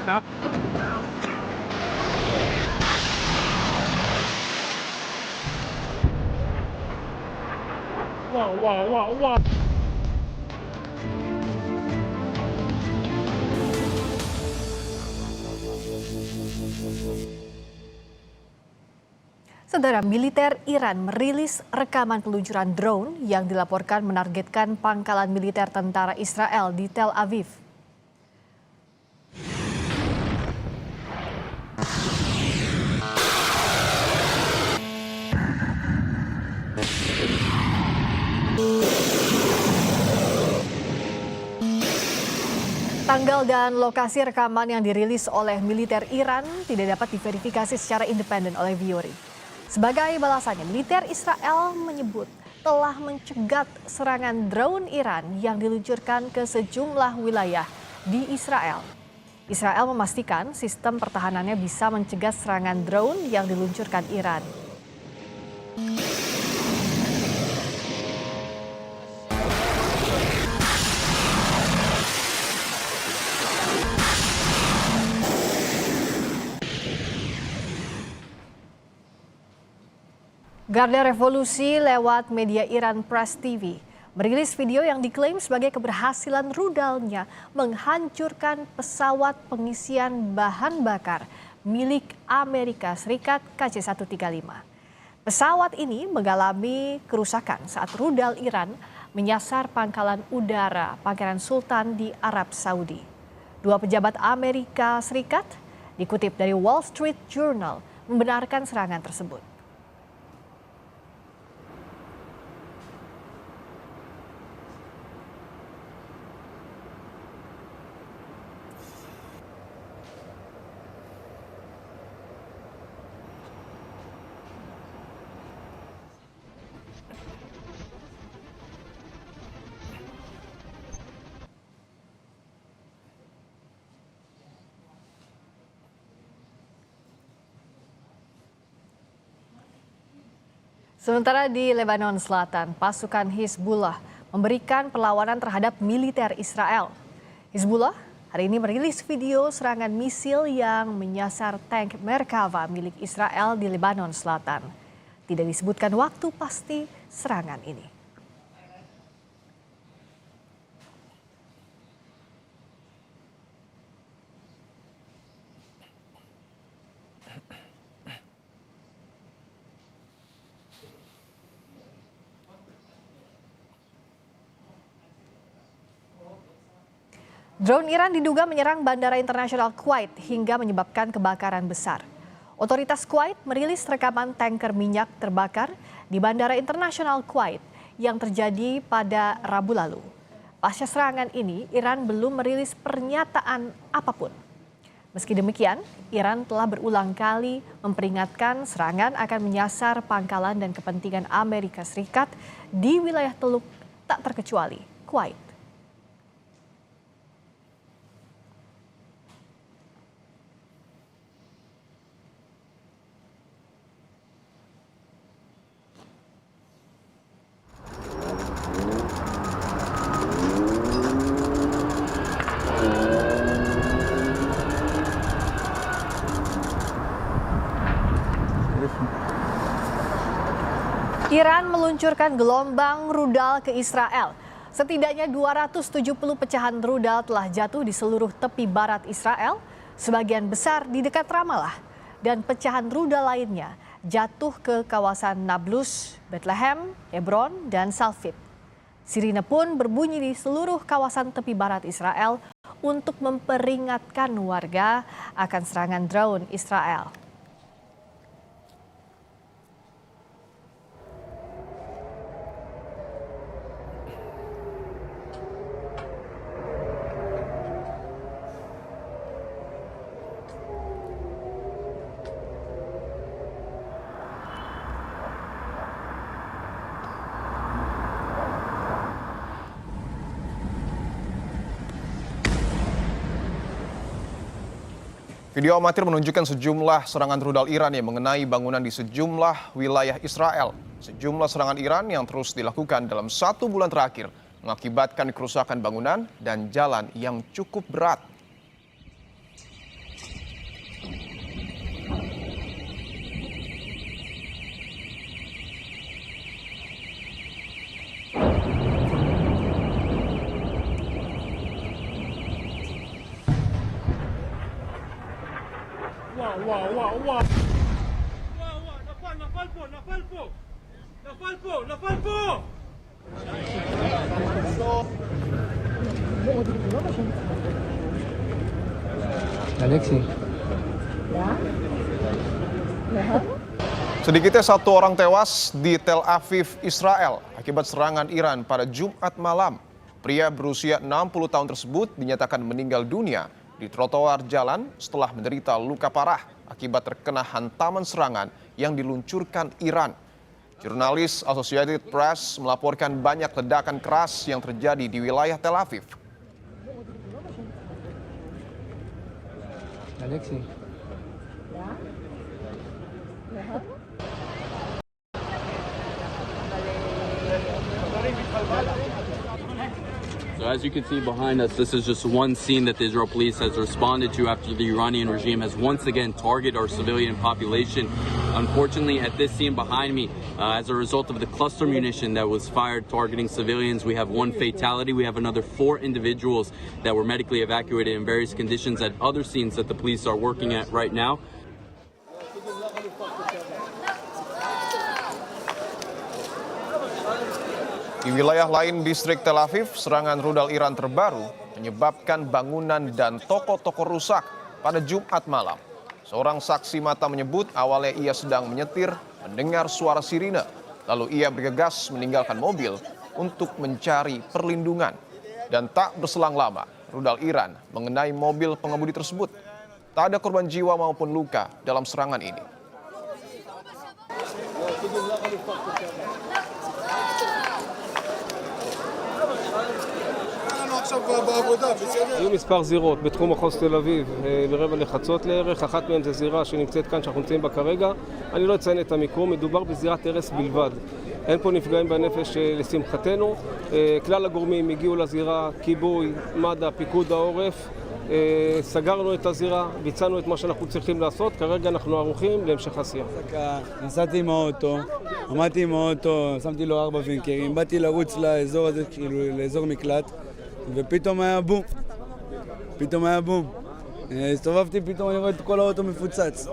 stuff. Whoa, whoa, whoa, whoa. Saudara, militer Iran merilis rekaman peluncuran drone yang dilaporkan menargetkan pangkalan militer tentara Israel di Tel Aviv. Tanggal dan lokasi rekaman yang dirilis oleh militer Iran tidak dapat diverifikasi secara independen oleh Viori. Sebagai balasannya, militer Israel menyebut telah mencegat serangan drone Iran yang diluncurkan ke sejumlah wilayah di Israel. Israel memastikan sistem pertahanannya bisa mencegah serangan drone yang diluncurkan Iran. Garda Revolusi lewat media Iran Press TV merilis video yang diklaim sebagai keberhasilan rudalnya menghancurkan pesawat pengisian bahan bakar milik Amerika Serikat KC-135. Pesawat ini mengalami kerusakan saat rudal Iran menyasar pangkalan udara Pangeran Sultan di Arab Saudi. Dua pejabat Amerika Serikat, dikutip dari Wall Street Journal, membenarkan serangan tersebut. Sementara di Lebanon Selatan, pasukan Hizbullah memberikan perlawanan terhadap militer Israel. Hizbullah hari ini merilis video serangan misil yang menyasar tank Merkava milik Israel di Lebanon Selatan. Tidak disebutkan waktu pasti serangan ini. Drone Iran diduga menyerang Bandara Internasional Kuwait hingga menyebabkan kebakaran besar. Otoritas Kuwait merilis rekaman tanker minyak terbakar di Bandara Internasional Kuwait yang terjadi pada Rabu lalu. Pasca serangan ini, Iran belum merilis pernyataan apapun. Meski demikian, Iran telah berulang kali memperingatkan serangan akan menyasar pangkalan dan kepentingan Amerika Serikat di wilayah Teluk tak terkecuali Kuwait. Iran meluncurkan gelombang rudal ke Israel. Setidaknya 270 pecahan rudal telah jatuh di seluruh tepi barat Israel, sebagian besar di dekat Ramallah, dan pecahan rudal lainnya jatuh ke kawasan Nablus, Bethlehem, Hebron, dan Salfit. Sirine pun berbunyi di seluruh kawasan tepi barat Israel untuk memperingatkan warga akan serangan drone Israel. Video amatir menunjukkan sejumlah serangan rudal Iran yang mengenai bangunan di sejumlah wilayah Israel. Sejumlah serangan Iran yang terus dilakukan dalam 1 bulan terakhir mengakibatkan kerusakan bangunan dan jalan yang cukup berat. נפל פה! Alexi. Sedikitnya 1 orang tewas di Tel Aviv, Israel akibat serangan Iran pada Jumat malam. Pria berusia 60 tahun tersebut dinyatakan meninggal dunia di trotoar jalan setelah menderita luka parah akibat terkena hantaman serangan yang diluncurkan Iran. Jurnalis Associated Press melaporkan banyak ledakan keras yang terjadi di wilayah Tel Aviv. Alexi. So as you can see behind us, this is just one scene that the Israel police has responded to after the Iranian regime has once again targeted our civilian population. Unfortunately, at this scene behind me, as a result of the cluster munition that was fired targeting civilians, we have 1 fatality. We have another 4 individuals that were medically evacuated in various conditions at other scenes that the police are working at right now. Di wilayah lain distrik Tel Aviv, serangan rudal Iran terbaru menyebabkan bangunan dan toko-toko rusak pada Jumat malam. Seorang saksi mata menyebut awalnya ia sedang menyetir mendengar suara sirine. Lalu ia bergegas meninggalkan mobil untuk mencari perlindungan. Dan tak berselang lama, rudal Iran mengenai mobil pengemudi tersebut. Tak ada korban jiwa maupun luka dalam serangan ini. היו מספר זירות בתחום מחוז תל אביב לרבע לחצות לערך, אחת מהן זו זירה שנמצאת כאן שאנחנו נמצאים בה כרגע. אני לא אציין את המיקום, מדובר בזירת הרס בלבד. אין פה נפגעים בנפש לשמחתנו. כלל הגורמים הגיעו לזירה, כיבוי, מד"א, פיקוד העורף. סגרנו את הזירה, ביצענו את מה שאנחנו צריכים לעשות, כרגע אנחנו ערוכים להמשך עשייה. נסעתי עם האוטו, עמדתי עם האוטו, שמתי לו 4 וינקרים, באתי לרוץ לאזור הזה, כאילו לאזור מקלט, ופתאום היה בום. הסתובבתי, פתאום אני רואה את כל האוטו מפוצץ.